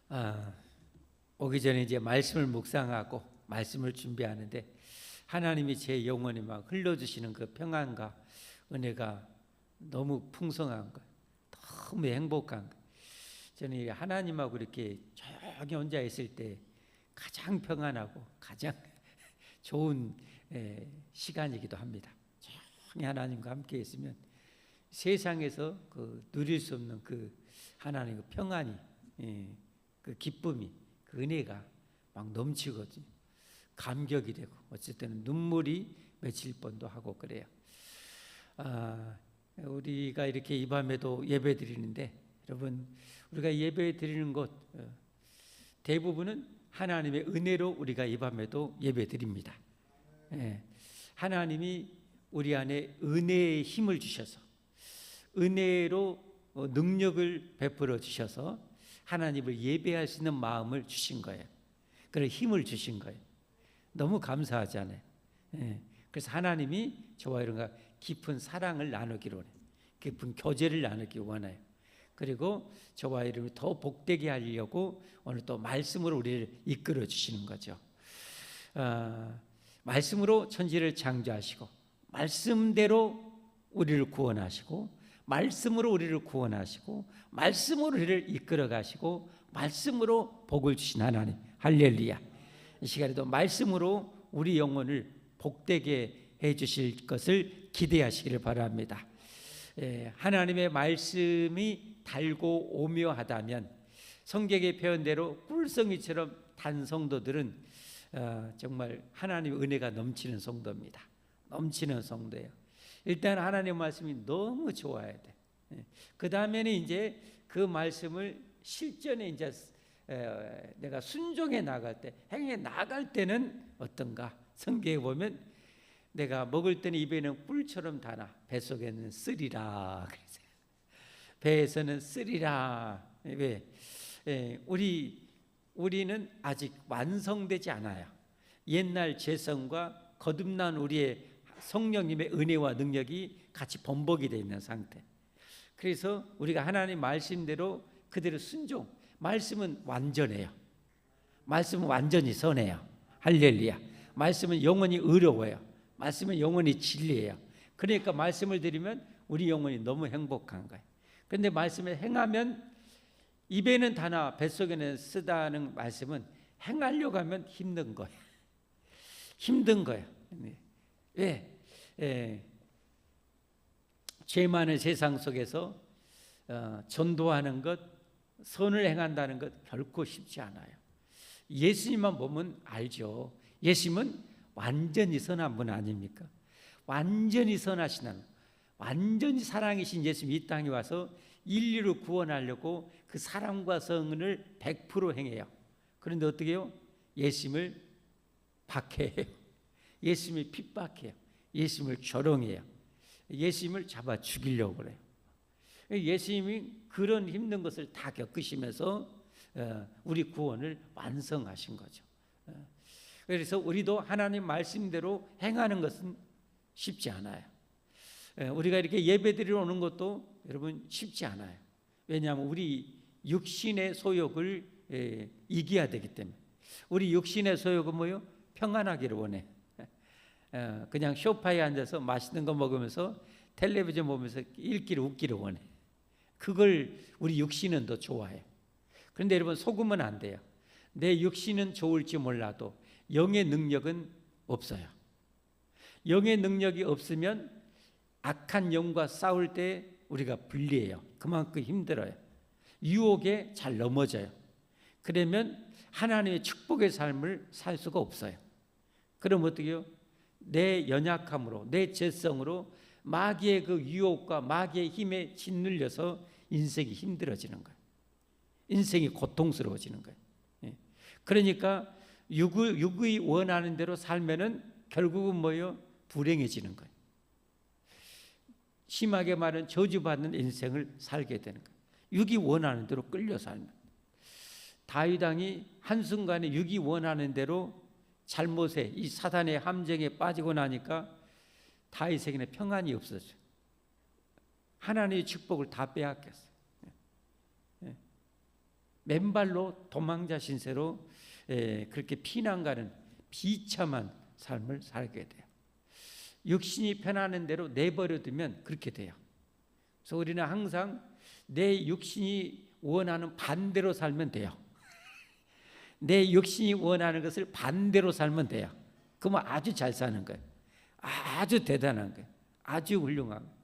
아, 오기 전에 이제 말씀을 묵상하고 말씀을 준비하는데 하나님이 제 영혼에 막 흘려주시는 그 평안과 은혜가 너무 풍성한 거예요. 너무 행복한 거예요. 저는 하나님하고 이렇게 조용히 혼자 있을 때 가장 평안하고 가장 좋은 시간이기도 합니다. 조용히 하나님과 함께 있으면 세상에서 누릴 수 없는 그 하나님의 평안이, 그 기쁨이, 그 은혜가 막 넘치거든요. 감격이 되고 어쨌든 눈물이 맺힐 뻔도 하고 그래요. 우리가 이렇게 이 밤에도 예배 드리는데 여러분, 우리가 예배 드리는 것 대부분은 하나님의 은혜로 우리가 이 밤에도 예배 드립니다. 하나님이 우리 안에 은혜의 힘을 주셔서 은혜로 능력을 베풀어 주셔서 하나님을 예배할 수 있는 마음을 주신 거예요. 그런 힘을 주신 거예요. 너무 감사하잖아요. 그래서 하나님이 저와 여러분과 깊은 사랑을 나누기로 원해요. 깊은 교제를 나누기 원해요. 그리고 저와 여러분이 더 복되게 하려고 오늘 또 말씀으로 우리를 이끌어 주시는 거죠. 말씀으로 천지를 창조하시고 말씀대로 우리를 구원하시고 말씀으로 우리를 구원하시고 말씀으로 우리를 이끌어 가시고 말씀으로 복을 주신 하나님, 할렐루야. 이 시간에도 말씀으로 우리 영혼을 복되게 해 주실 것을 기대하시기를 바랍니다. 하나님의 말씀이 달고 오묘하다면 성경의 표현대로 꿀성이처럼 단 성도들은 정말 하나님의 은혜가 넘치는 성도입니다. 넘치는 성도예요. 일단 하나님의 말씀이 너무 좋아야 돼. 그 다음에는 이제 그 말씀을 실전에 이제 내가 순종해 나갈 때, 행해 나갈 때는 어떤가? 성경에 보면 내가 먹을 때는 입에는 꿀처럼 다나 뱃속에는 쓰리라. 배에서는 쓰리라. 왜? 우리는 아직 완성되지 않아요. 옛날 죄성과 거듭난 우리의 성령님의 은혜와 능력이 같이 범벅이 되어 있는 상태. 그래서 우리가 하나님 말씀대로 그대로 순종. 말씀은 완전해요. 말씀은 완전히 선해요. 할렐루야. 말씀은 영원히 의로워요. 말씀은 영원히 진리예요. 그러니까 말씀을 드리면 우리 영혼이 너무 행복한 거예요. 그런데 말씀을 행하면 입에는 다나 뱃속에는 쓰다는 말씀은 행하려고 하면 힘든 거예요. 힘든 거예요. 왜? 죄 많은 세상 속에서 전도하는 것, 선을 행한다는 것 결코 쉽지 않아요. 예수님만 보면 알죠. 예수님은 완전히 선한 분 아닙니까? 완전히 선하신 하나님, 완전히 사랑이신 예수님이 이 땅에 와서 인류를 구원하려고 그 사랑과 성을 100% 행해요. 그런데 어떻게 해요? 예수님을 박해해요. 예수님을 핍박해요. 예수님을 조롱해요. 예수님을 잡아 죽이려고 그래요. 예수님이 그런 힘든 것을 다 겪으시면서 우리 구원을 완성하신 거죠. 그래서 우리도 하나님 말씀대로 행하는 것은 쉽지 않아요. 우리가 이렇게 예배드리러 오는 것도 여러분 쉽지 않아요. 왜냐하면 우리 육신의 소욕을 이겨야 되기 때문에. 우리 육신의 소욕은 뭐예요? 평안하기를 원해. 그냥 소파에 앉아서 맛있는 거 먹으면서 텔레비전 보면서 읽기를 웃기를 원해. 그걸 우리 육신은 더 좋아해요. 그런데 여러분 속으면 안 돼요. 내 육신은 좋을지 몰라도 영의 능력은 없어요. 영의 능력이 없으면 악한 영과 싸울 때 우리가 불리해요. 그만큼 힘들어요. 유혹에 잘 넘어져요. 그러면 하나님의 축복의 삶을 살 수가 없어요. 그럼 어떻게 해요? 내 연약함으로, 내 죄성으로 마귀의 그 유혹과 마귀의 힘에 짓눌려서 인생이 힘들어지는 거예요. 인생이 고통스러워지는 거예요. 그러니까 육의 원하는 대로 살면은 결국은 뭐예요? 불행해지는 거예요. 심하게 말하면 저주받는 인생을 살게 되는 거예요. 육이 원하는 대로 끌려 살면. 다윗 왕이 한순간에 육이 원하는 대로 잘못에 이 사단의 함정에 빠지고 나니까 다윗에게는 평안이 없어져요. 하나님의 축복을 다 빼앗겼어요. 맨발로 도망자 신세로 그렇게 피난 가는 비참한 삶을 살게 돼요. 육신이 편하는 대로 내버려 두면 그렇게 돼요. 그래서 우리는 항상 내 육신이 원하는 반대로 살면 돼요. 내 육신이 원하는 것을 반대로 살면 돼요. 그러면 아주 잘 사는 거예요. 아주 대단한 거예요. 아주 훌륭한 거예요.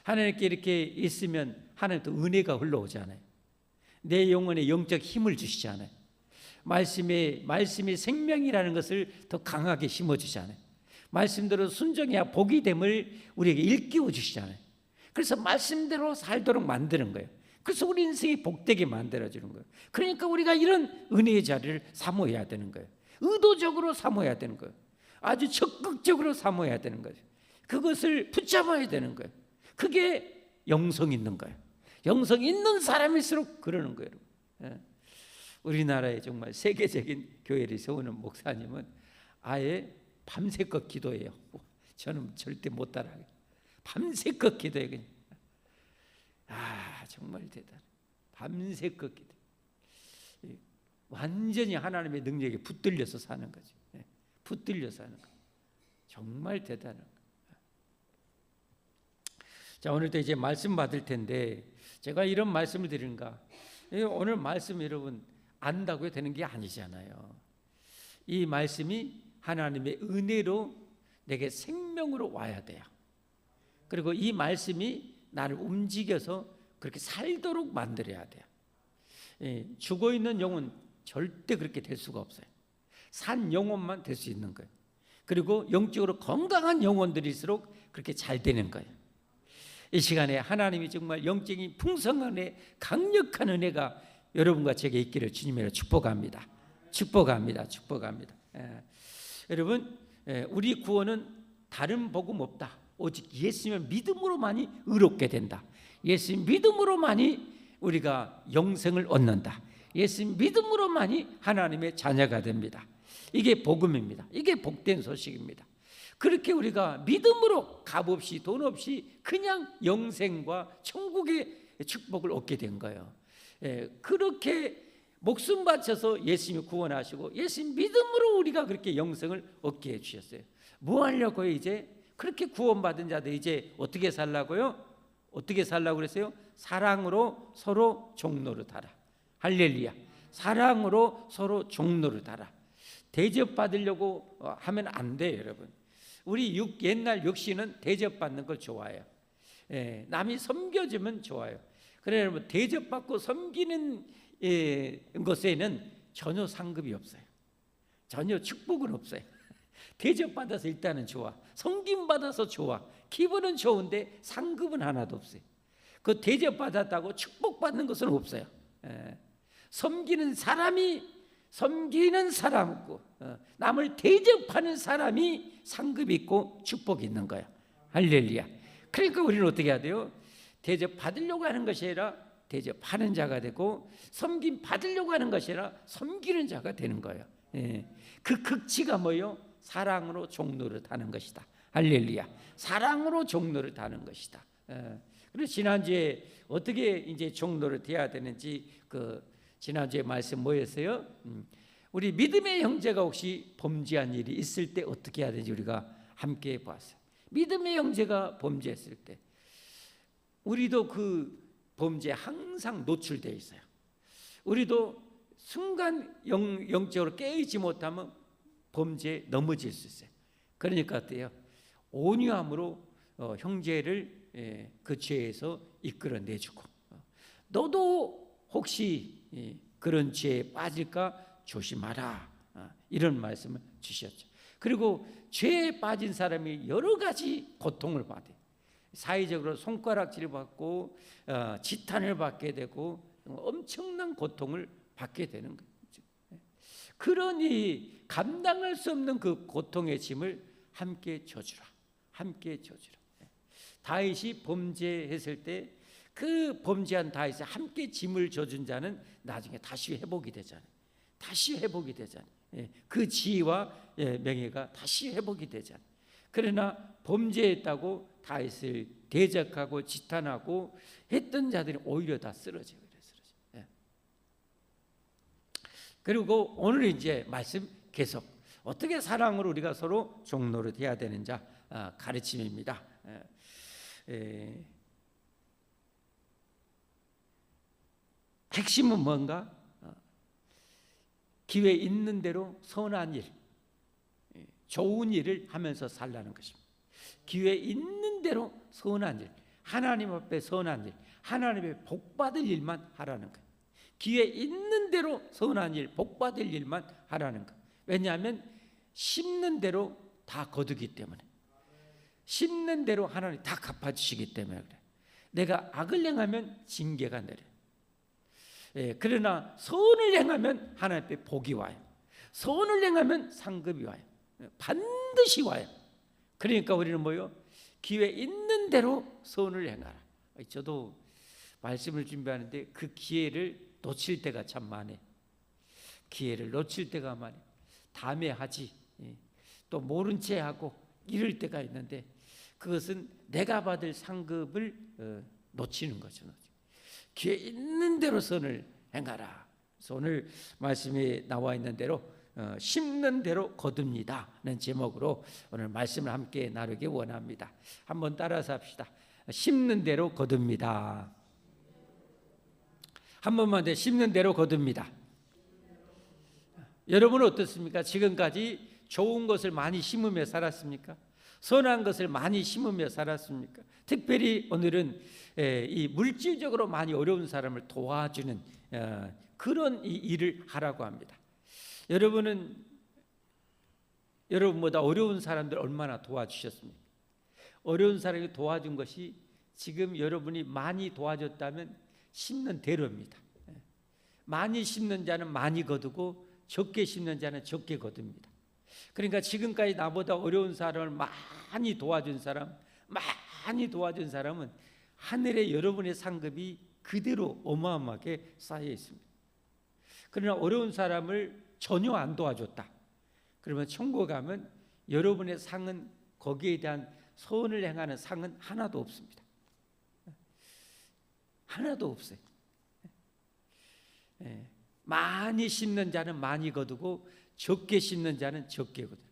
하나님께 이렇게 있으면 하나님도 은혜가 흘러오잖아요. 내 영혼에 영적 힘을 주시잖아요. 말씀이 생명이라는 것을 더 강하게 심어주잖아요. 말씀대로 순종해야 복이 됨을 우리에게 일깨워 주시잖아요. 그래서 말씀대로 살도록 만드는 거예요. 그래서 우리 인생이 복되게 만들어주는 거예요. 그러니까 우리가 이런 은혜의 자리를 사모해야 되는 거예요. 의도적으로 사모해야 되는 거예요. 아주 적극적으로 사모해야 되는 거예요. 그것을 붙잡아야 되는 거예요. 그게 영성 있는 거예요. 영성 있는 사람일수록 그러는 거예요. 우리나라에 정말 세계적인 교회를 세우는 목사님은 아예 밤새껏 기도해요. 저는 절대 못 따라가요. 밤새껏 기도해요. 그냥. 정말 대단해. 밤새껏 기도해요. 완전히 하나님의 능력에 붙들려서 사는 거죠. 붙들려서 사는 거. 정말 대단한 거. 자, 오늘도 이제 말씀 받을 텐데 제가 이런 말씀을 드리는가? 오늘 말씀 여러분 안다고 되는 게 아니잖아요. 이 말씀이 하나님의 은혜로 내게 생명으로 와야 돼요. 그리고 이 말씀이 나를 움직여서 그렇게 살도록 만들어야 돼요. 죽어 있는 영혼 절대 그렇게 될 수가 없어요. 산 영혼만 될 수 있는 거예요. 그리고 영적으로 건강한 영혼들일수록 그렇게 잘 되는 거예요. 이 시간에 하나님이 정말 영적인 풍성한 은혜, 강력한 은혜가 여러분과 제게 있기를 주님으로 축복합니다. 축복합니다. 축복합니다. 여러분, 우리 구원은 다른 복음 없다. 오직 예수님을 믿음으로만이 의롭게 된다. 예수님 믿음으로만이 우리가 영생을 얻는다. 예수님 믿음으로만이 하나님의 자녀가 됩니다. 이게 복음입니다. 이게 복된 소식입니다. 그렇게 우리가 믿음으로 값 없이 돈 없이 그냥 영생과 천국의 축복을 얻게 된 거예요. 그렇게 목숨 바쳐서 예수님이 구원하시고 예수님 믿음으로 우리가 그렇게 영생을 얻게 해주셨어요. 뭐 하려고요? 이제 그렇게 구원받은 자들 이제 어떻게 살라고요? 어떻게 살라고 그랬어요? 사랑으로 서로 종노릇하라. 할렐루야. 사랑으로 서로 종노릇하라. 대접받으려고 하면 안 돼요, 여러분. 우리 옛날 육신은 대접받는 걸 좋아해요. 남이 섬겨주면 좋아요. 그래 여러분, 대접받고 섬기는 것에는 전혀 상급이 없어요. 전혀 축복은 없어요. 대접받아서 일단은 좋아. 섬김받아서 좋아. 기분은 좋은데 상급은 하나도 없어요. 그 대접받았다고 축복받는 것은 없어요. 섬기는 사람이고 남을 대접하는 사람이 상급이 있고 축복이 있는 거예요. 할렐루야. 그러니까 우리는 어떻게 해야 돼요? 대접받으려고 하는 것이 아니라 대접하는 자가 되고 섬김 받으려고 하는 것이 아니라 섬기는 자가 되는 거예요. 그 극치가 뭐예요? 사랑으로 종노릇하는 것이다. 할렐루야. 사랑으로 종노릇하는 것이다. 그래서 지난주에 어떻게 이제 종노릇해야 되는지 지난주에 말씀 뭐였어요? 우리 믿음의 형제가 혹시 범죄한 일이 있을 때 어떻게 해야 되는지 우리가 함께 봤어요. 믿음의 형제가 범죄했을 때 우리도 그 범죄에 항상 노출되어 있어요. 우리도 순간 영적으로 깨어있지 못하면 범죄에 넘어질 수 있어요. 그러니까 어때요? 온유함으로 형제를 그 죄에서 이끌어내주고 너도 혹시 그런 죄에 빠질까 조심하라, 이런 말씀을 주셨죠. 그리고 죄에 빠진 사람이 여러 가지 고통을 받아요. 사회적으로 손가락질을 받고 지탄을 받게 되고 엄청난 고통을 받게 되는 거죠. 그러니 감당할 수 없는 그 고통의 짐을 함께 져주라. 함께 져주라. 다윗이 범죄했을 때 그 범죄한 다윗에 함께 짐을 져준 자는 나중에 다시 회복이 되잖아요. 다시 회복이 되잖아요. 그 지위와 명예가 다시 회복이 되잖아요. 그러나 범죄했다고 다윗을 대적하고 지탄하고 했던 자들이 오히려 다 쓰러져요. 그리고 오늘 이제 말씀 계속 어떻게 사랑으로 우리가 서로 종노릇 해야 되는지 가르침입니다. 핵심은 뭔가? 기회 있는 대로 선한 일, 좋은 일을 하면서 살라는 것입니다. 기회 있는 대로 선한 일, 하나님 앞에 선한 일, 하나님의 복받을 일만 하라는 거예요. 기회 있는 대로 선한 일, 복받을 일만 하라는 거예요. 왜냐하면 심는 대로 다 거두기 때문에, 심는 대로 하나님 다 갚아주시기 때문에 그래. 내가 악을 행하면 징계가 내려요. 그러나 선을 행하면 하나님 앞에 복이 와요. 선을 행하면 상급이 와요. 반드시 와요. 그러니까 우리는 뭐요? 기회 있는 대로 선을 행하라. 저도 말씀을 준비하는데 그 기회를 놓칠 때가 참 많아요. 기회를 놓칠 때가 많아요. 다음에 하지, 또 모른 채 하고 이럴 때가 있는데, 그것은 내가 받을 상급을 놓치는 거죠. 기회 있는 대로 선을 행하라. 그래서 오늘 말씀에 나와 있는 대로 심는 대로 거둡니다는 제목으로 오늘 말씀을 함께 나누기 원합니다. 한번 따라서 합시다. 심는 대로 거둡니다. 한 번만 더, 심는 대로 거둡니다. 여러분은 어떻습니까? 지금까지 좋은 것을 많이 심으며 살았습니까? 선한 것을 많이 심으며 살았습니까? 특별히 오늘은 이 물질적으로 많이 어려운 사람을 도와주는 그런 일을 하라고 합니다. 여러분은 여러분보다 어려운 사람들 얼마나 도와주셨습니까? 어려운 사람이 도와준 것이 지금 여러분이 많이 도와줬다면 심는 대로입니다. 많이 심는 자는 많이 거두고 적게 심는 자는 적게 거둡니다. 그러니까 지금까지 나보다 어려운 사람을 많이 도와준 사람은 하늘에 여러분의 상급이 그대로 어마어마하게 쌓여 있습니다. 그러나 어려운 사람을 전혀 안 도와줬다, 그러면 천국 가면 여러분의 상은, 거기에 대한 선을 행하는 상은 하나도 없습니다. 하나도 없어요. 많이 심는 자는 많이 거두고 적게 심는 자는 적게 거둬요.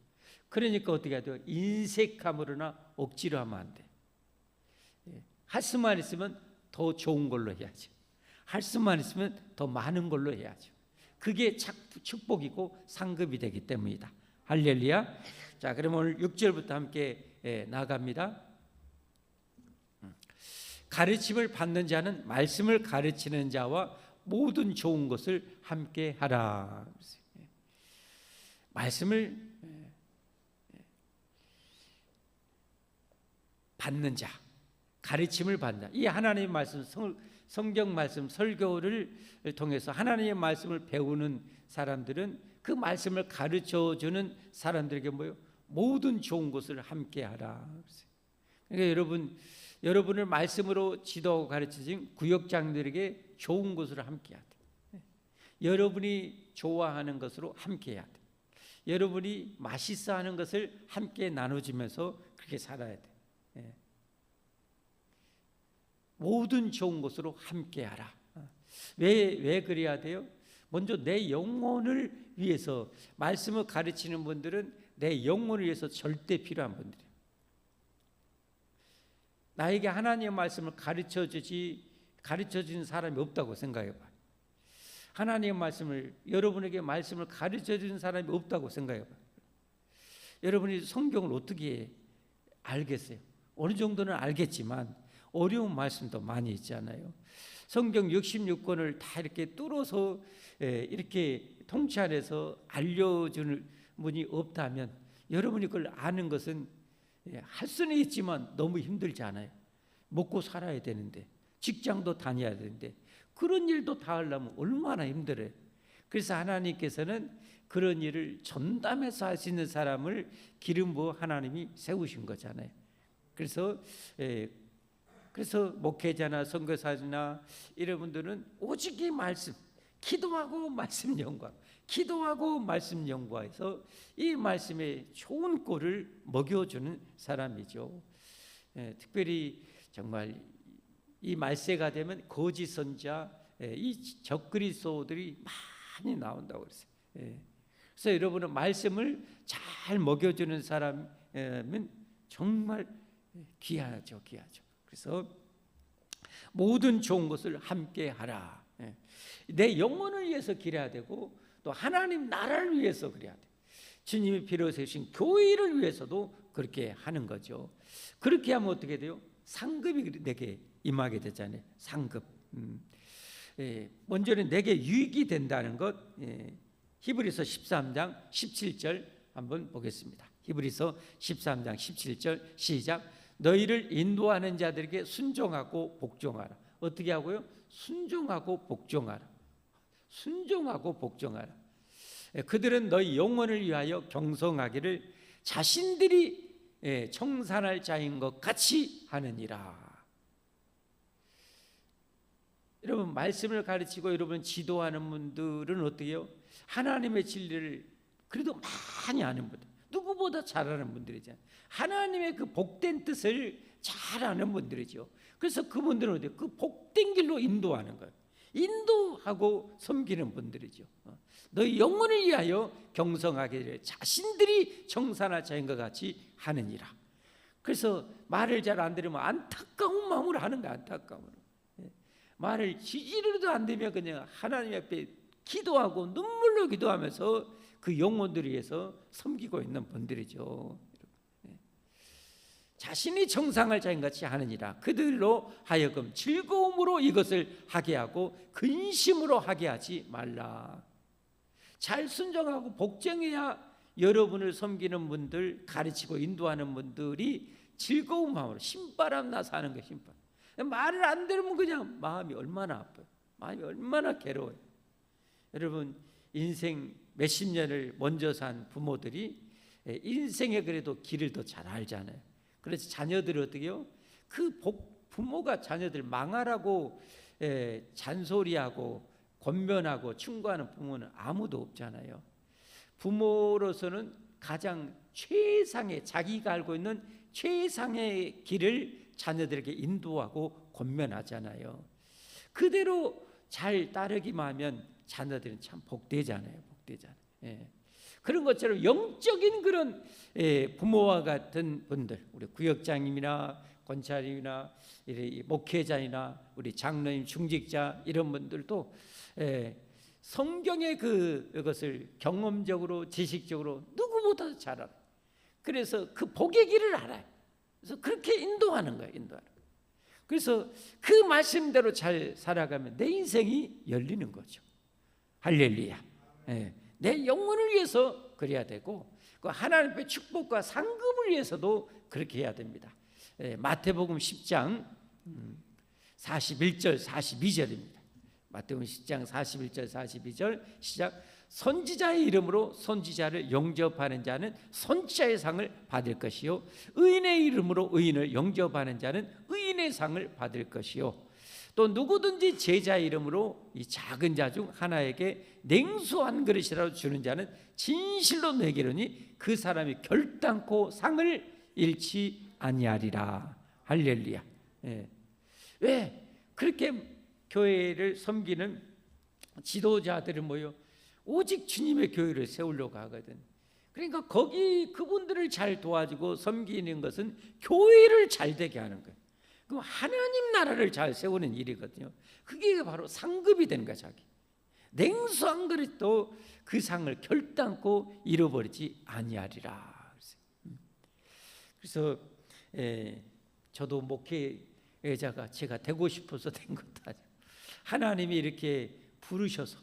그러니까 어떻게 해야 돼요? 인색함으로나 억지로 하면 안 돼. 할 수만 있으면 더 좋은 걸로 해야죠. 할 수만 있으면 더 많은 걸로 해야죠. 그게 축복이고 상급이 되기 때문이다. 할렐루야. 자, 그럼 오늘 6절부터 함께 나갑니다. 가르침을 받는 자는 말씀을 가르치는 자와 모든 좋은 것을 함께 하라. 말씀을 받는 자, 가르침을 받는 자, 이 하나님의 말씀, 성경 말씀, 설교를 통해서 하나님의 말씀을 배우는 사람들은 그 말씀을 가르쳐주는 사람들에게 뭐요? 모든 좋은 것을 함께 하라. 그러니까 여러분을 말씀으로 지도하고 가르치신 구역장들에게 좋은 것을 함께 해야 돼. 여러분이 좋아하는 것으로 함께 해야 돼. 여러분이 맛있어 하는 것을 함께 나눠주면서 그렇게 살아야 돼. 모든 좋은 것으로 함께 하라. 왜 그래야 돼요? 먼저 내 영혼을 위해서, 말씀을 가르치는 분들은 내 영혼을 위해서 절대 필요한 분들이에요. 나에게 하나님의 말씀을 가르쳐주는 사람이 없다고 생각해봐요. 하나님의 말씀을, 여러분에게 말씀을 가르쳐주는 사람이 없다고 생각해봐요. 여러분이 성경을 어떻게 알겠어요? 어느 정도는 알겠지만 어려운 말씀도 많이 있잖아요. 성경 66권을 다 이렇게 뚫어서 이렇게 통찰해서 알려주는 분이 없다면, 여러분이 그걸 아는 것은 할 수는 있지만 너무 힘들지 않아요? 먹고 살아야 되는데, 직장도 다녀야 되는데, 그런 일도 다 하려면 얼마나 힘들어요. 그래서 하나님께서는 그런 일을 전담해서 할 수 있는 사람을 기름 부어 하나님이 세우신 거잖아요. 그래서 목회자나 선교사나 이런 분들은 오직 이 말씀, 기도하고 말씀 연구하고, 기도하고 말씀 연구해서 이 말씀의 좋은 꼴을 먹여주는 사람이죠. 특별히 정말 이 말세가 되면 거짓 선자, 이 적그리스도들이 많이 나온다고 그랬어요. 예. 그래서 여러분은 말씀을 잘 먹여주는 사람은 정말 귀하죠, 귀하죠. 그래서 모든 좋은 것을 함께 하라. 예. 내 영혼을 위해서 기려야 되고 또 하나님 나라를 위해서 그래야 돼. 주님이 피로 세우신 교회를 위해서도 그렇게 하는 거죠. 그렇게 하면 어떻게 돼요? 상급이 내게 임하게 되잖아요. 상급. 먼저는 내게 유익이 된다는 것. 히브리서 13장 17절 한번 보겠습니다. 히브리서 13장 17절 시작. 너희를 인도하는 자들에게 순종하고 복종하라. 어떻게 하고요? 순종하고 복종하라. 순종하고 복종하라. 그들은 너희 영혼을 위하여 경성하기를 자신들이 청산할 자인 것 같이 하느니라. 여러분 말씀을 가르치고 여러분 지도하는 분들은 어떻게 해요? 하나님의 진리를 그래도 많이 아는 분들, 누구보다 잘 아는 분들이잖아요. 하나님의 그 복된 뜻을 잘 아는 분들이죠. 그래서 그분들은 어때요? 그 복된 길로 인도하는 거예요. 인도하고 섬기는 분들이죠. 너희 영혼을 위하여 경성하게 자신들이 청산할 자인 것 같이 하느니라. 그래서 말을 잘 안 들으면 안타까운 마음으로 하는 거야. 안타까움으로. 말을 지지르도 안 되면 그냥 하나님 앞에 기도하고 눈물로 기도하면서 그 영혼들을 위해서 섬기고 있는 분들이죠. 자신이 청산할 자인 같이 하느니라. 그들로 하여금 즐거움으로 이것을 하게 하고 근심으로 하게 하지 말라. 잘 순종하고 복종해야 여러분을 섬기는 분들, 가르치고 인도하는 분들이 즐거운 마음으로 신바람 나서 하는 거예요. 신바람. 말을 안 들으면 그냥 마음이 얼마나 아파요. 마음이 얼마나 괴로워요. 여러분 인생 몇십 년을 먼저 산 부모들이 인생에 그래도 길을 더 잘 알잖아요. 그래서 자녀들이 어떻게 해요? 그 부모가 자녀들 망하라고 잔소리하고 권면하고 충고하는 부모는 아무도 없잖아요. 부모로서는 가장 최상의, 자기가 알고 있는 최상의 길을 자녀들에게 인도하고 권면하잖아요. 그대로 잘 따르기만 하면 자녀들은 참 복되잖아요. 복되잖아요. 예. 그런 것처럼 영적인 그런 부모와 같은 분들, 우리 구역장님이나 권사님이나 목회자이나 우리 장로님, 중직자 이런 분들도 성경의 그것을 경험적으로 지식적으로 누구보다 잘 알아요. 그래서 그 복의 길을 알아요. 그래서 그렇게 인도하는 거예요. 인도하는 거예요. 그래서 그 말씀대로 잘 살아가면 내 인생이 열리는 거죠. 할렐루야. 내 영혼을 위해서 그래야 되고 하나님의 축복과 상급을 위해서도 그렇게 해야 됩니다. 마태복음 10장 41절 42절입니다. 마태복음 10장 41절 42절 시작. 선지자의 이름으로 선지자를 영접하는 자는 선지자의 상을 받을 것이요 의인의 이름으로 의인을 영접하는 자는 의인의 상을 받을 것이요 또 누구든지 제자의 이름으로 이 작은 자 중 하나에게 냉수 한 그릇이라도 주는 자는 진실로 내게 이르노니 그 사람이 결단코 상을 잃지 아니하리라. 할렐루야. 왜 그렇게 교회를 섬기는 지도자들은 뭐요? 오직 주님의 교회를 세우려고 하거든. 그러니까 거기 그분들을 잘 도와주고 섬기는 것은 교회를 잘 되게 하는 거예요. 그럼 하나님 나라를 잘 세우는 일이거든요. 그게 바로 상급이 되는 거야. 자기 냉수 한 그릇도 그 상을 결단코 잃어버리지 아니하리라. 그래서 저도 목회자가 제가 되고 싶어서 된 것도 아니고 하나님이 이렇게 부르셔서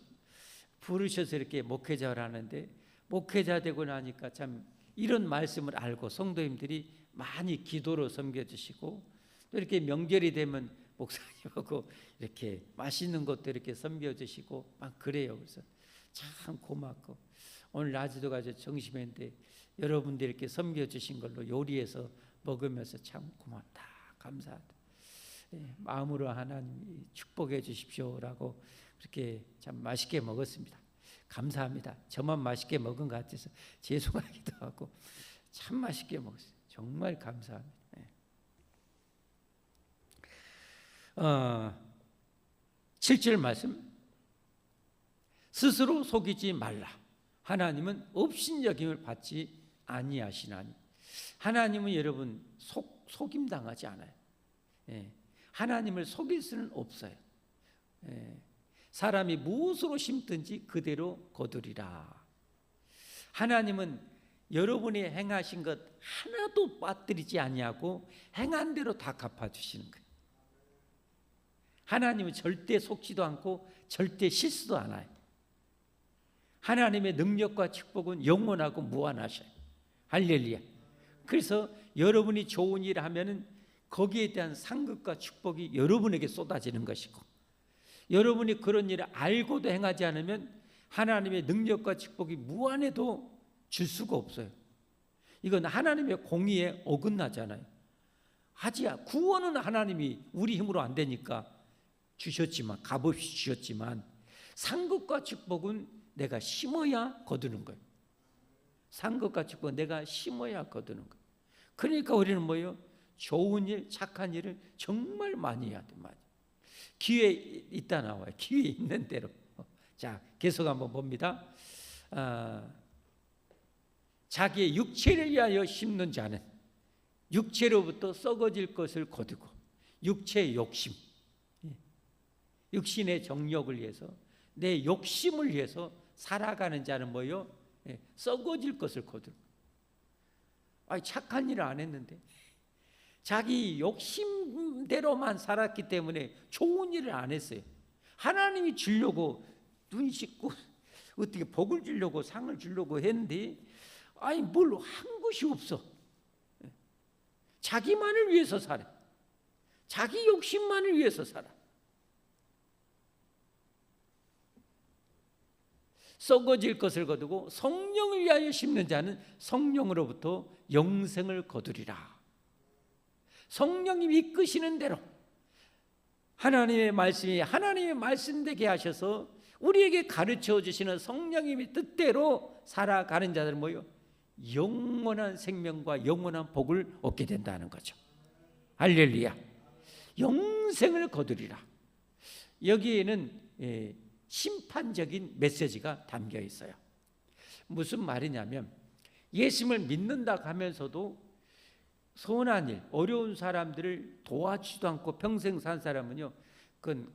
이렇게 목회자를 하는데 목회자 되고 나니까 참 이런 말씀을 알고 성도님들이 많이 기도로 섬겨주시고 또 이렇게 명절이 되면 목사님하고 이렇게 맛있는 것도 이렇게 섬겨주시고 막 그래요. 그래서 참 고맙고 오늘 낮에도 가서 점심인데 여러분들이 이렇게 섬겨주신 걸로 요리해서 먹으면서 참 고맙다, 감사하다. 마음으로 하나님 축복해 주십시오라고 그렇게 참 맛있게 먹었습니다. 감사합니다. 저만 맛있게 먹은 것 같아서 죄송하기도 하고 참 맛있게 먹었어요. 정말 감사합니다. 7절 말씀. 스스로 속이지 말라. 하나님은 업신여김을 받지 아니하시나니. 하나님은 여러분 속임 당하지 않아요. 하나님을 속일 수는 없어요. 사람이 무엇으로 심든지 그대로 거두리라. 하나님은 여러분이 행하신 것 하나도 빠뜨리지 아니하고 행한 대로 다 갚아주시는 거예요. 하나님은 절대 속지도 않고 절대 실수도 않아요. 하나님의 능력과 축복은 영원하고 무한하셔요. 할렐루야. 그래서 여러분이 좋은 일을 하면은 거기에 대한 상급과 축복이 여러분에게 쏟아지는 것이고, 여러분이 그런 일을 알고도 행하지 않으면 하나님의 능력과 축복이 무한해도 줄 수가 없어요. 이건 하나님의 공의에 어긋나잖아요. 하지야 구원은 하나님이 우리 힘으로 안 되니까 주셨지만, 값없이 주셨지만, 상급과 축복은 내가 심어야 거두는 거예요. 상급과 축복은 내가 심어야 거두는 거예요. 그러니까 우리는 뭐예요? 좋은 일, 착한 일을 정말 많이 해야 돼. 기회 있다 나와요. 기회 있는 대로. 자, 계속 한번 봅니다. 자기의 육체를 위하여 심는 자는 육체로부터 썩어질 것을 거두고, 육체의 욕심, 육신의 정욕을 위해서, 내 욕심을 위해서 살아가는 자는 뭐요? 썩어질 것을 거두고. 착한 일을 안 했는데 자기 욕심대로만 살았기 때문에 좋은 일을 안 했어요. 하나님이 주려고 눈 씻고 어떻게 복을 주려고 상을 주려고 했는데 뭘 한 것이 없어. 자기만을 위해서 살아. 자기 욕심만을 위해서 살아. 썩어질 것을 거두고 성령을 위하여 심는 자는 성령으로부터 영생을 거두리라. 성령님이 이끄시는 대로 하나님의 말씀이 하나님의 말씀되게 하셔서 우리에게 가르쳐 주시는 성령님의 뜻대로 살아가는 자들은 뭐요? 영원한 생명과 영원한 복을 얻게 된다는 거죠. 할렐루야. 영생을 거두리라. 여기에는 심판적인 메시지가 담겨 있어요. 무슨 말이냐면, 예수님을 믿는다 하면서도 선한 일, 어려운 사람들을 도와주지도 않고 평생 산 사람은요, 그건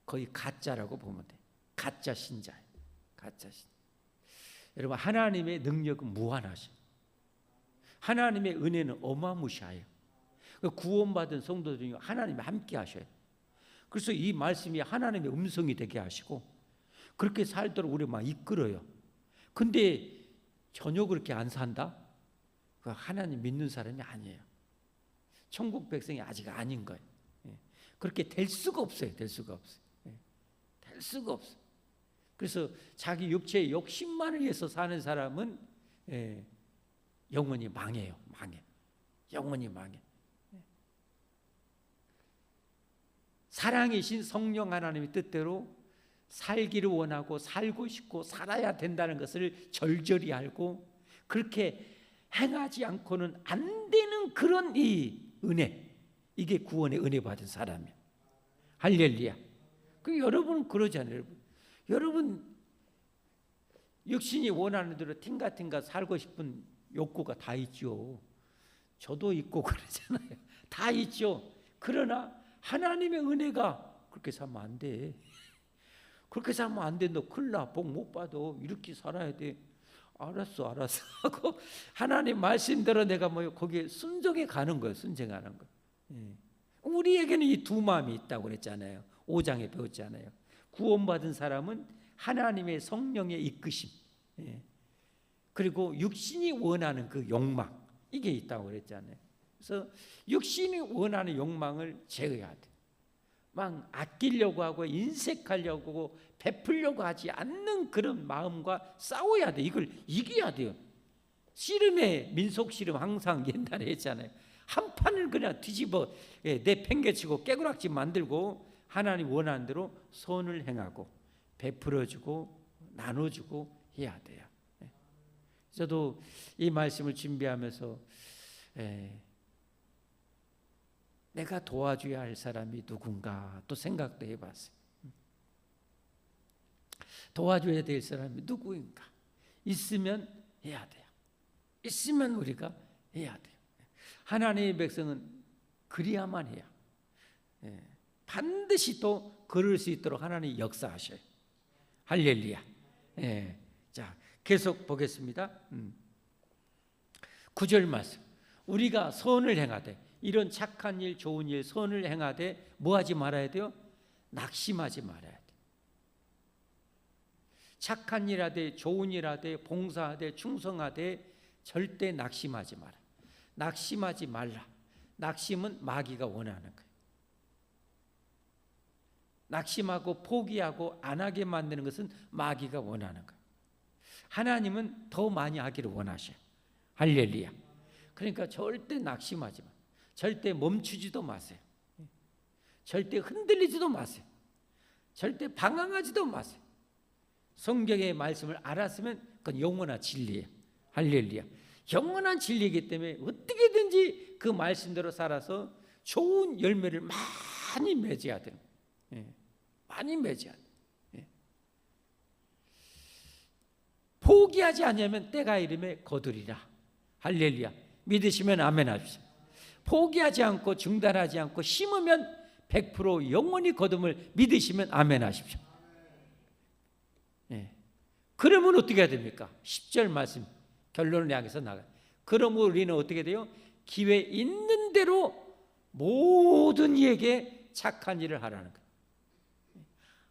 거의 가짜라고 보면 돼요. 가짜 신자예요. 가짜 신자. 여러분, 하나님의 능력은 무한하셔요. 하나님의 은혜는 어마무시해요. 구원받은 성도들이 하나님이 함께 하셔요. 그래서 이 말씀이 하나님의 음성이 되게 하시고 그렇게 살도록 우리 막 이끌어요. 근데 전혀 그렇게 안 산다? 하나님 믿는 사람이 아니에요. 천국 백성이 아직 아닌 거예요. 그렇게 될 수가 없어요. 될 수가 없어요. 될 수가 없어요. 그래서 자기 육체의 욕심만을 위해서 사는 사람은 영원히 망해요. 망해. 영원히 망해. 사랑이신 성령 하나님의 뜻대로 살기를 원하고 살고 싶고 살아야 된다는 것을 절절히 알고 그렇게 행하지 않고는 안 되는 그런 이 은혜, 이게 구원의 은혜 받은 사람이에요. 할렐루야. 여러분은 그러잖아요. 여러분 육신이 원하는 대로 팅가팅가 살고 싶은 욕구가 다 있죠. 저도 있고 그러잖아요. 다 있죠. 그러나 하나님의 은혜가 그렇게 살면 안 돼. 그렇게 살면 안 돼. 너 큰일 나. 복 못 받아. 이렇게 살아야 돼. 알았어 하고 하나님 말씀대로 내가 거기에 순종해 가는 거예요. 순종하는 거. 우리에게는 이 두 마음이 있다고 그랬잖아요. 5장에 배웠잖아요. 구원받은 사람은 하나님의 성령의 이끄심, 그리고 육신이 원하는 그 욕망, 이게 있다고 그랬잖아요. 그래서 육신이 원하는 욕망을 제어해야 돼. 막 아끼려고 하고 인색하려고 하고 베풀려고 하지 않는 그런 마음과 싸워야 돼. 이걸 이겨야 돼요. 씨름에 민속 씨름 항상 옛날에 했잖아요. 한 판을 그냥 뒤집어 내팽개치고 깨구락지 만들고 하나님 원하는 대로 선을 행하고 베풀어주고 나눠주고 해야 돼요. 저도 이 말씀을 준비하면서 내가 도와줘야 할 사람이 누군가 또 생각도 해봤어요. 도와줘야 될 사람이 누구인가? 있으면 해야 돼요. 있으면 우리가 해야 돼요. 하나님의 백성은 그리야만 해요. 반드시 또 그럴 수 있도록 하나님이 역사하셔요. 할렐루야. 자, 계속 보겠습니다. 9절 말씀. 우리가 선을 행하되, 이런 착한 일, 좋은 일, 선을 행하되 뭐 하지 말아야 돼요? 낙심하지 말아야 돼요. 착한 일 하되, 좋은 일 하되, 봉사하되, 충성하되 절대 낙심하지 마라. 낙심하지 말라. 낙심은 마귀가 원하는 거예요. 낙심하고 포기하고 안 하게 만드는 것은 마귀가 원하는 거예요. 하나님은 더 많이 하기를 원하셔요. 할렐루야. 그러니까 절대 낙심하지 마. 절대 멈추지도 마세요. 절대 흔들리지도 마세요. 절대 방황하지도 마세요. 성경의 말씀을 알았으면 그건 영원한 진리예요. 할렐루야. 영원한 진리이기 때문에 어떻게든지 그 말씀대로 살아서 좋은 열매를 많이 맺어야 돼요. 많이 맺어야 돼요. 포기하지 않으면 때가 이르매 거두리라. 할렐루야. 믿으시면 아멘 하십시오. 포기하지 않고 중단하지 않고 심으면 100% 영원히 거둠을 믿으시면 아멘 하십시오. 그러면 어떻게 해야 됩니까? 10절 말씀 결론을 향해서 나가요. 그러므로 우리는 어떻게 돼요? 기회 있는 대로 모든 이에게 착한 일을 하라는 거예요.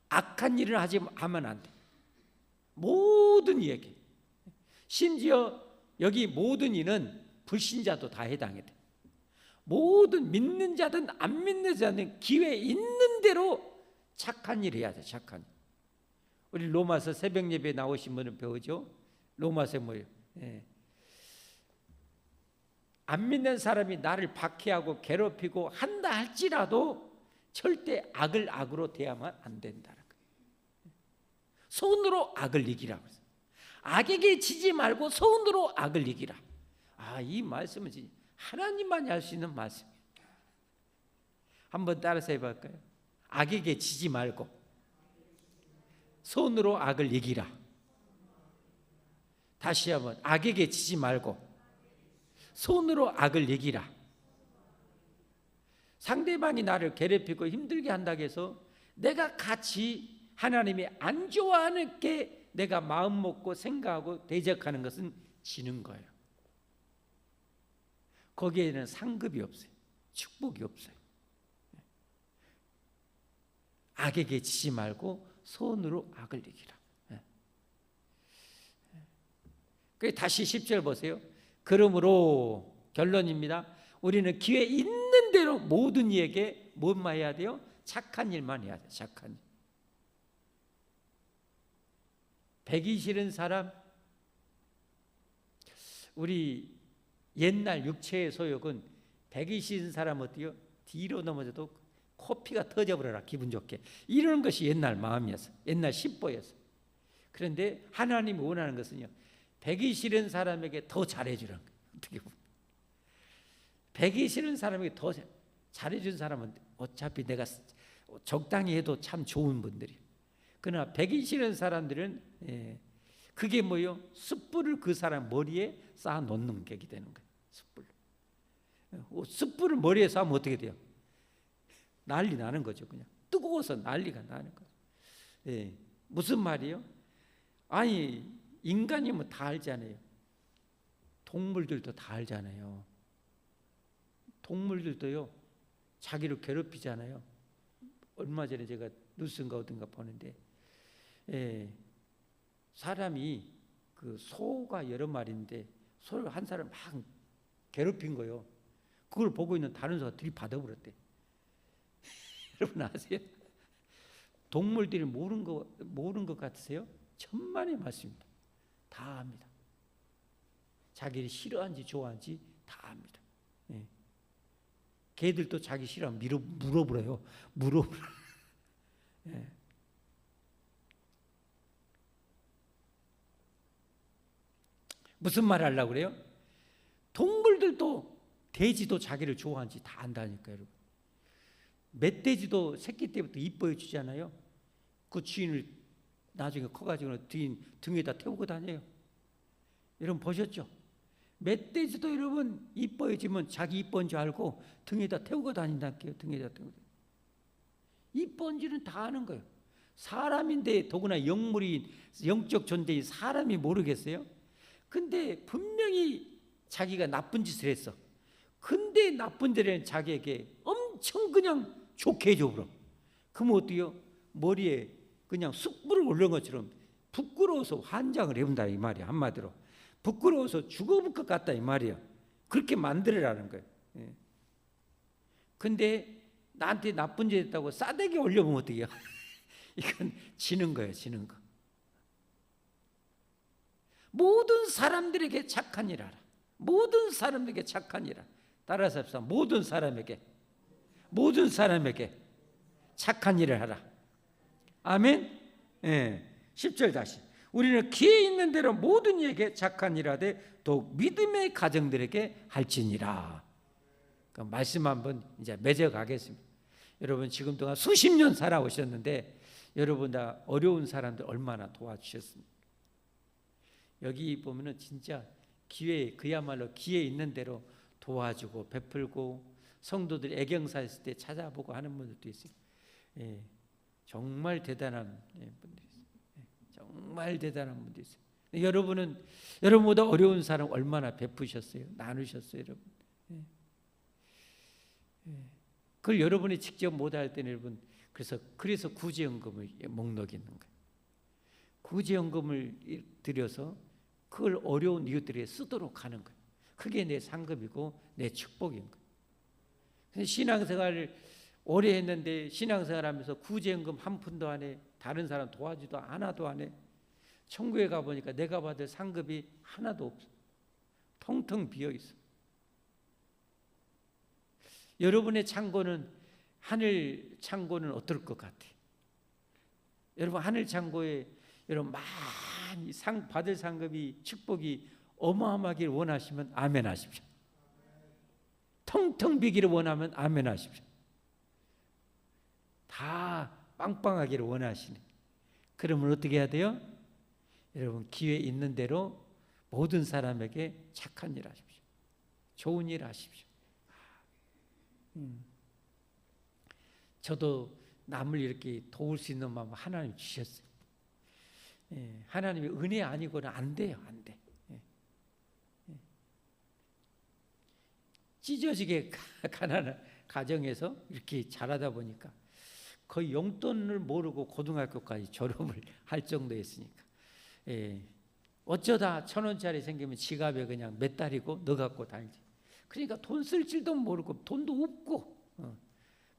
악한 일을 하면 안 돼. 모든 이에게. 심지어 여기 모든 이는 불신자도 다 해당이 돼. 모든 믿는 자든 안 믿는 자든 기회 있는 대로 착한 일 해야 돼. 착한 일. 우리 로마서 새벽 예배에 나오신 분은 배우죠. 로마서 뭐예요? 안 믿는 사람이 나를 박해하고 괴롭히고 한다 할지라도 절대 악을 악으로 대하면 안 된다는 거예요. 손으로 악을 이기라고 했어요. 악에게 지지 말고 손으로 악을 이기라. 이 말씀은 진짜 하나님만이 할 수 있는 말씀이에요. 한번 따라서 해볼까요? 악에게 지지 말고 손으로 악을 이기라. 다시 한번, 악에게 지지 말고 손으로 악을 이기라. 상대방이 나를 괴롭히고 힘들게 한다고 해서 내가 같이 하나님이 안 좋아하는 게 내가 마음 먹고 생각하고 대적하는 것은 지는 거예요. 거기에는 상급이 없어요. 축복이 없어요. 악에게 지지 말고 손으로 악을 이기라. 다시 10절 보세요. 그러므로 결론입니다. 우리는 기회 있는 대로 모든 이에게 뭐만 해야 돼요? 착한 일만 해야 돼요. 착한 일. 배기 싫은 사람, 우리 옛날 육체의 소욕은 배기 싫은 사람 어때요? 뒤로 넘어져도 코피가 터져버려라 기분 좋게 이러는 것이 옛날 마음이었어. 옛날 신보였어. 그런데 하나님이 원하는 것은요, 배기 싫은 사람에게 더 잘해주라는 거예요. 어떻게 보면 배기 싫은 사람에게 더 잘해준 사람은 어차피 내가 적당히 해도 참 좋은 분들이에요. 그러나 배기 싫은 사람들은 그게 뭐예요? 숯불을 그 사람 머리에 쌓아 놓는 격이 되는 거예요. 숯불을 머리에 쌓으면 어떻게 돼요? 난리 나는 거죠. 그냥 뜨거워서 난리가 나는 거죠. 무슨 말이에요? 아니, 인간이면 다 알잖아요. 동물들도 다 알잖아요. 동물들도요, 자기를 괴롭히잖아요. 얼마 전에 제가 뉴스인가 어딘가 보는데, 사람이 그 소가 여러 마리인데 소를 한 사람 막 괴롭힌 거예요. 그걸 보고 있는 다른 소가 들이받아버렸대. 여러분 아세요? 동물들이 모르는 것 같으세요? 천만의 말씀입니다. 다 압니다. 자기를 싫어하는지 좋아하는지 다 압니다. 개들도 자기 싫어하면 물어버려요. 물어버려. 무슨 말 하려고 그래요? 동물들도, 돼지도 자기를 좋아하는지 다 안다니까요, 여러분. 멧돼지도 새끼 때부터 이뻐해 주잖아요. 그 주인을 나중에 커가지고 등에다 태우고 다녀요. 여러분 보셨죠? 멧돼지도 여러분 이뻐해지면 자기 이쁜 줄 알고 등에다 태우고 다닌다게요. 등에다 태우고. 이쁜지는 다 아는 거예요. 사람인데 더구나 영적 존재인 사람이 모르겠어요? 근데 분명히 자기가 나쁜 짓을 했어. 근데 나쁜 짓을 자기에게 엄청 그냥 좋게 해줘 그럼. 그럼 어때요? 머리에 그냥 숯불을 올린 것처럼 부끄러워서 환장을 해본다 이 말이야. 한마디로 부끄러워서 죽어볼 것 같다 이 말이야. 그렇게 만들으라는 거예요. 예. 근데 나한테 나쁜 짓 했다고 싸대기 올려보면 어떡해요? 이건 지는 거예요. 지는 거. 모든 사람들에게 착한 일 하라. 모든 사람에게 착한 일 하라. 따라서 합시다. 모든 사람에게 착한 일을 하라. 아멘. 예. 10절 다시. 우리는 기회 있는 대로 모든 이에게 착한 일 하되 더욱 믿음의 가정들에게 할지니라. 그 말씀 한번 이제 맺어 가겠습니다. 여러분 지금 동안 수십 년 살아오셨는데 여러분 다 어려운 사람들 얼마나 도와주셨습니까? 여기 보면은 진짜 기회, 그야말로 기회 있는 대로 도와주고 베풀고 성도들 애경사 있을 때 찾아보고 하는 분들도 있어요. 예, 정말 대단한 분들이 있어요. 예, 정말 대단한 분들이 있어요. 여러분은 여러분보다 어려운 사람 얼마나 베푸셨어요? 나누셨어요, 여러분. 예. 예. 그걸 여러분이 직접 못할 때는 여러분 그래서 구제연금을 목록이 있는 거예요. 구제연금을 들여서 그걸 어려운 이웃들에 쓰도록 하는 거예요. 그게 내 상급이고 내 축복인 거예요. 신앙생활을 오래 했는데 신앙생활하면서 구제연금 한 푼도 안 해. 다른 사람 도와주도 하나도 안 해. 천국에 가보니까 내가 받을 상급이 하나도 없어. 텅텅 비어있어. 여러분의 창고는 하늘 창고는 어떨 것 같아요? 여러분 하늘 창고에 여러분 많이 받을 상급이 축복이 어마어마하길 원하시면 아멘 하십시오. 텅텅 비기를 원하면 아멘 하십시오. 다 빵빵하기를 원하시네. 그러면 어떻게 해야 돼요? 여러분 기회 있는 대로 모든 사람에게 착한 일 하십시오. 좋은 일 하십시오. 저도 남을 이렇게 도울 수 있는 마음 하나님 주셨어요. 예, 하나님의 은혜 아니고는 안 돼요. 안 돼. 예. 예. 찢어지게 가난한 가정에서 이렇게 자라다 보니까 거의 용돈을 모르고 고등학교까지 졸업을 할 정도였으니까 예. 어쩌다 1,000원짜리 생기면 지갑에 그냥 몇 달이고 넣어 갖고 다니지. 그러니까 돈 쓸 줄도 모르고 돈도 없고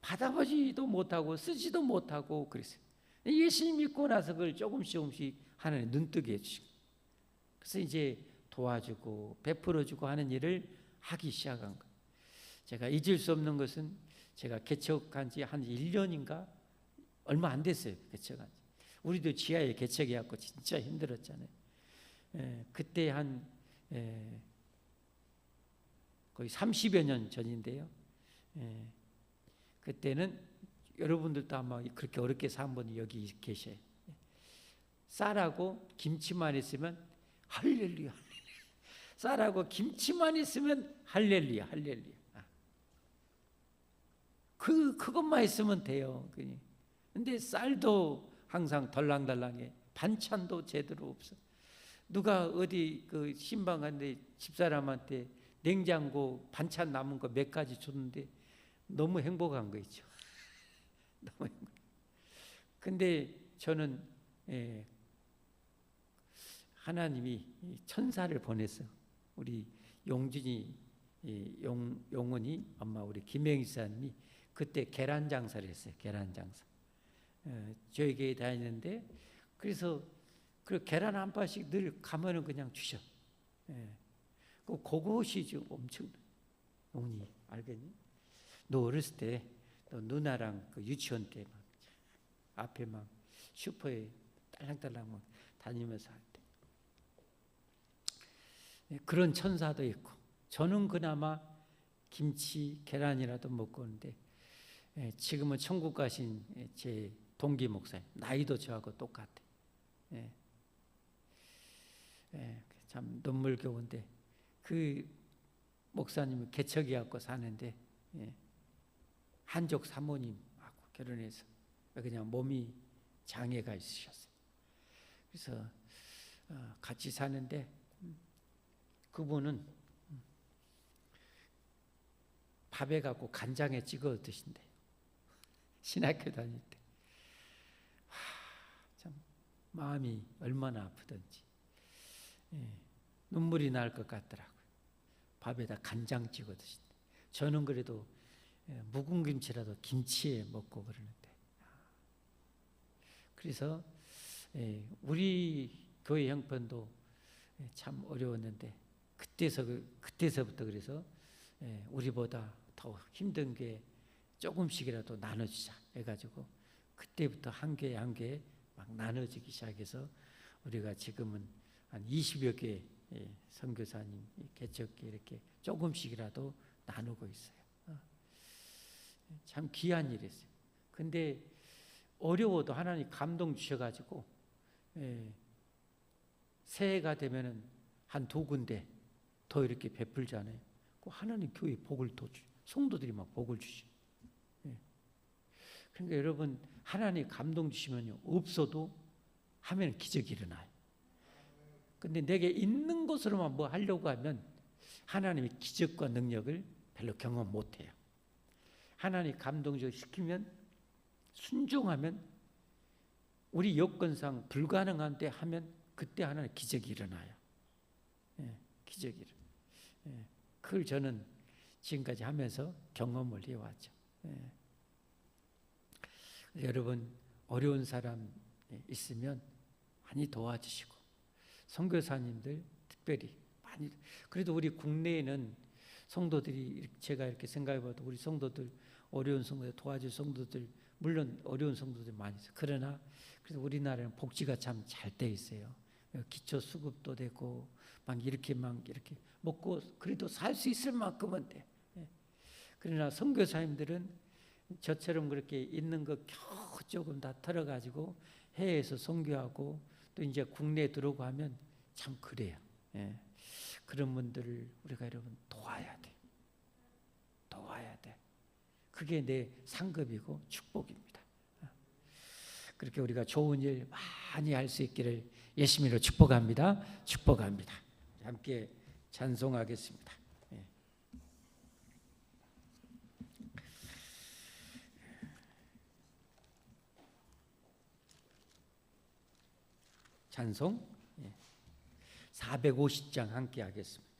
받아보지도 못하고 쓰지도 못하고 그랬어요. 예수님 믿고 나서 그걸 조금씩 하나님 눈뜨게 해주시고 그래서 이제 도와주고 베풀어주고 하는 일을 하기 시작한 거예요. 제가 잊을 수 없는 것은 제가 개척한 지 한 1년인가 얼마 안 됐어요. 개척한 지. 우리도 지하에 개척해갖고 진짜 힘들었잖아요. 그때 한 거의 30여 년 전인데요. 그때는 여러분들도 아마 그렇게 어렵게 산 분이 여기 계셔요. 쌀하고 김치만 있으면 할렐루야. 쌀하고 김치만 있으면 할렐루야. 할렐루야. 그것만 있으면 돼요. 근데 쌀도 항상 덜랑덜랑해. 반찬도 제대로 없어. 누가 어디 그 신방 갔는데 집사람한테 냉장고 반찬 남은 거 몇 가지 줬는데 너무 행복한 거 있죠. 너무 행복. 근데 저는 하나님이 천사를 보냈어. 우리 용준이 용훈이 엄마 우리 김영희 사님이 그때 계란 장사를 했어요. 계란 장사. 저희 교회 다니는데 그래서 그 계란 한 바씩 늘 가면은 그냥 주셔. 그것이 지금 엄청. 용훈이 알겠니? 너 어렸을 때 너 누나랑 그 유치원 때 막 앞에 막 슈퍼에 딸랑딸랑 막 다니면서 할 때 그런 천사도 있고 저는 그나마 김치 계란이라도 먹고 오는데 지금은 천국 가신 제 동기 목사님 나이도 저하고 똑같아. 예. 예, 참 눈물겨운데 그 목사님은 개척이 갖고 사는데 예, 한족 사모님하고 결혼해서 그냥 몸이 장애가 있으셨어요. 그래서 같이 사는데 그분은 밥에 갖고 간장에 찍어 드신대요. 신학교 다닐 때. 참 마음이 얼마나 아프던지 눈물이 날 것 같더라고요. 밥에다 간장 찍어 드신대. 저는 그래도 묵은 김치라도 김치에 먹고 그러는데. 그래서 우리 교회 형편도 참 어려웠는데 그때서부터 그래서 우리보다 더 힘든 게 조금씩이라도 나눠주자 해가지고 그때부터 한 개 한 개 막 나눠지기 시작해서 우리가 지금은 한 20여 개 선교사님 개척기 이렇게 조금씩이라도 나누고 있어요. 참 귀한 일이었어요. 근데 어려워도 하나님 감동 주셔가지고 새해가 되면은 한 2군데 더 이렇게 베풀잖아요. 그 하나님 교회 복을 더 주, 성도들이 막 복을 주시. 그러니까 여러분 하나님 감동 주시면요 없어도 하면 기적이 일어나요. 근데 내게 있는 것으로만 뭐 하려고 하면 하나님의 기적과 능력을 별로 경험 못해요. 하나님 감동적 시키면 순종하면 우리 여건상 불가능한데 하면 그때 하나님 기적이 일어나요. 기적이 일어나요. 그걸 저는 지금까지 하면서 경험을 해왔죠. 여러분 어려운 사람 있으면 많이 도와주시고 선교사님들 특별히 많이. 그래도 우리 국내에는 성도들이 제가 이렇게 생각해봐도 우리 성도들 어려운 성도들 도와줄 성도들 물론 어려운 성도들 많이 있어요. 그러나 그래서 우리나라는 복지가 참 잘 돼 있어요. 기초 수급도 되고 막 이렇게 먹고 그래도 살 수 있을 만큼은 돼. 그러나 선교사님들은 저처럼 그렇게 있는 거 겨우 조금 다 털어가지고 해외에서 선교하고 또 이제 국내에 들어오고 하면 참 그래요. 그런 분들을 우리가 여러분 도와야 돼. 도와야 돼. 그게 내 상급이고 축복입니다. 그렇게 우리가 좋은 일 많이 할 수 있기를 예수님으로 축복합니다. 축복합니다. 함께 찬송하겠습니다. 찬송 450장 함께 하겠습니다.